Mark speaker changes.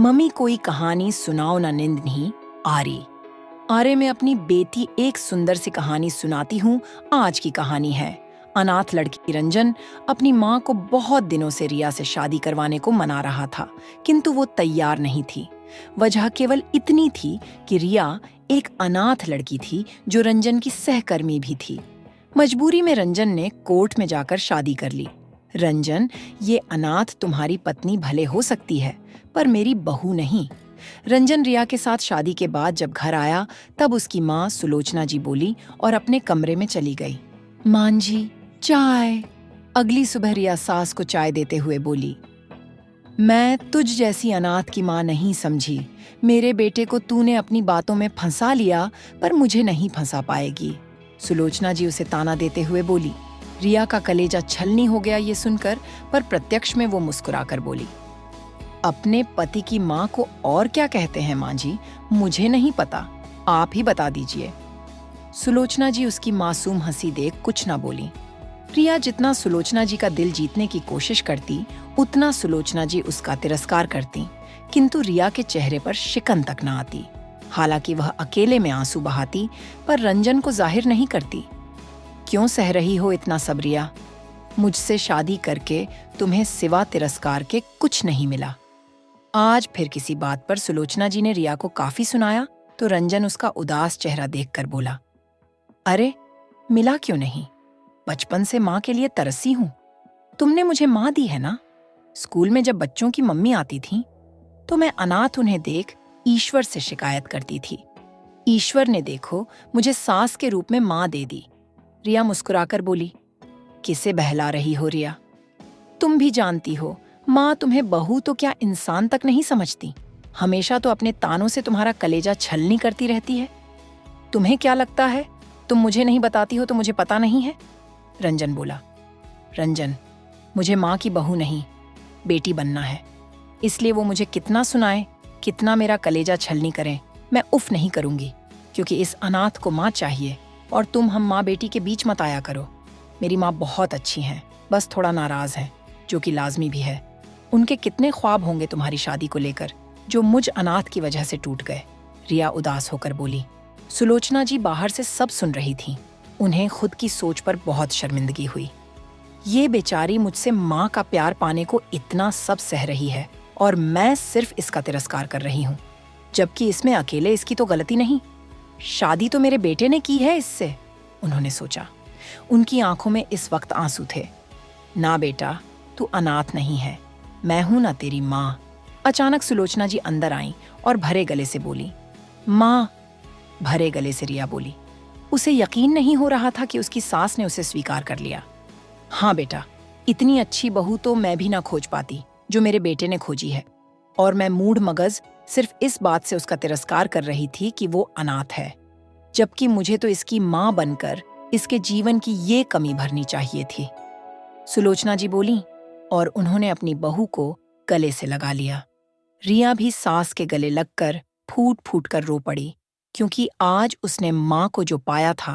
Speaker 1: Mummy कोई कहानी सुनाओ ना नींद नहीं आरी। आरे मैं अपनी बेटी एक सुंदर सी कहानी सुनाती हूँ। आज की कहानी है अनाथ लड़की रंजन अपनी माँ को बहुत दिनों से रिया से शादी करवाने को मना रहा था, किंतु वो तैयार नहीं थी। वजह केवल इतनी थी कि रिया एक अनाथ लड़की थी जो रंजन की सहकर्मी भी थी। मजबूरी में रंजन ने कोर्ट में जाकर शादी कर ली। रंजन, ये अनाथ तुम्हारी पत्नी भले हो सकती है, पर मेरी बहू नहीं। रंजन रिया के साथ शादी के बाद जब घर आया तब उसकी माँ सुलोचना जी बोली और अपने कमरे में चली गई। मां जी, चाय। अगली सुबह रिया सास को चाय देते हुए बोली, मैं तुझ जैसी अनाथ की माँ नहीं समझी। मेरे बेटे को तूने अपनी बातों में फंसा लिया, पर मुझे नहीं फंसा पाएगी। सुलोचना जी उसे ताना देते हुए बोली। रिया का कलेजा छलनी हो गया ये सुनकर, पर प्रत्यक्ष में वो मुस्कुराकर बोली, अपने पति की माँ को और क्या कहते हैं माँ जी, मुझे नहीं पता, आप ही बता दीजिए। सुलोचना जी उसकी मासूम हंसी देख कुछ ना बोली। रिया जितना सुलोचना जी का दिल जीतने की कोशिश करती, उतना सुलोचना जी उसका तिरस्कार करती, किंतु रिया के चेहरे पर शिकन तक न आती। हालांकि वह अकेले में आंसू बहाती, पर रंजन को जाहिर नहीं करती। क्यों सह रही हो इतना सब रिया? मुझसे शादी करके तुम्हें सिवा तिरस्कार के कुछ नहीं मिला। आज फिर किसी बात पर सुलोचना जी ने रिया को काफी सुनाया तो रंजन उसका उदास चेहरा देखकर बोला, अरे मिला क्यों नहीं? बचपन से माँ के लिए तरसी हूं। तुमने मुझे माँ दी है ना? स्कूल में जब बच्चों की मम्मी आती थी तो मैं अनाथ उन्हें देख ईश्वर से शिकायत करती थी। ईश्वर ने देखो मुझे सास के रूप में माँ दे दी। रिया मुस्कुराकर बोली, किसे बहला रही हो रिया? तुम भी जानती हो माँ तुम्हें बहू तो क्या इंसान तक नहीं समझती। हमेशा तो अपने तानों से तुम्हारा कलेजा छलनी करती रहती है। तुम्हें क्या लगता है तुम मुझे नहीं बताती हो तो मुझे पता नहीं है? रंजन बोला। रंजन, मुझे माँ की बहू नहीं, बेटी बनना है। इसलिए वो मुझे कितना सुनाए, कितना मेरा कलेजा छलनी करें, मैं उफ नहीं करूंगी, क्योंकि इस अनाथ को माँ चाहिए और तुम हम माँ बेटी के बीच मत आया करो। मेरी माँ बहुत अच्छी हैं, बस थोड़ा नाराज हैं, जो कि लाजमी भी है। उनके कितने ख्वाब होंगे तुम्हारी शादी को लेकर, जो मुझ अनाथ की वजह से टूट गए। रिया उदास होकर बोली। सुलोचना जी बाहर से सब सुन रही थीं। उन्हें खुद की सोच पर बहुत शर्मिंदगी हुई। ये बेचारी मुझसे माँ का प्यार पाने को इतना सब सह रही है और मैं सिर्फ इसका तिरस्कार कर रही हूँ, जबकि इसमें अकेले इसकी तो गलती नहीं। शादी तो मेरे बेटे ने की है इससे, उन्होंने सोचा। उनकी आंखों में इस वक्त आंसू थे। ना बेटा, तू अनाथ नहीं है, मैं हूं ना तेरी माँ। अचानक सुलोचना जी अंदर आईं और भरे गले से बोली, माँ। भरे गले से रिया बोली। उसे यकीन नहीं हो रहा था कि उसकी सास ने उसे स्वीकार कर लिया। हाँ बेटा, इतनी अच्छी बहू तो मैं भी ना खोज पाती जो मेरे बेटे ने खोजी है, और मैं मूढ़ मगज सिर्फ इस बात से उसका तिरस्कार कर रही थी कि वो अनाथ है, जबकि मुझे तो इसकी माँ बनकर इसके जीवन की ये कमी भरनी चाहिए थी। सुलोचना जी बोली और उन्होंने अपनी बहू को गले से लगा लिया। रिया भी सास के गले लगकर फूट फूट कर रो पड़ी, क्योंकि आज उसने माँ को जो पाया था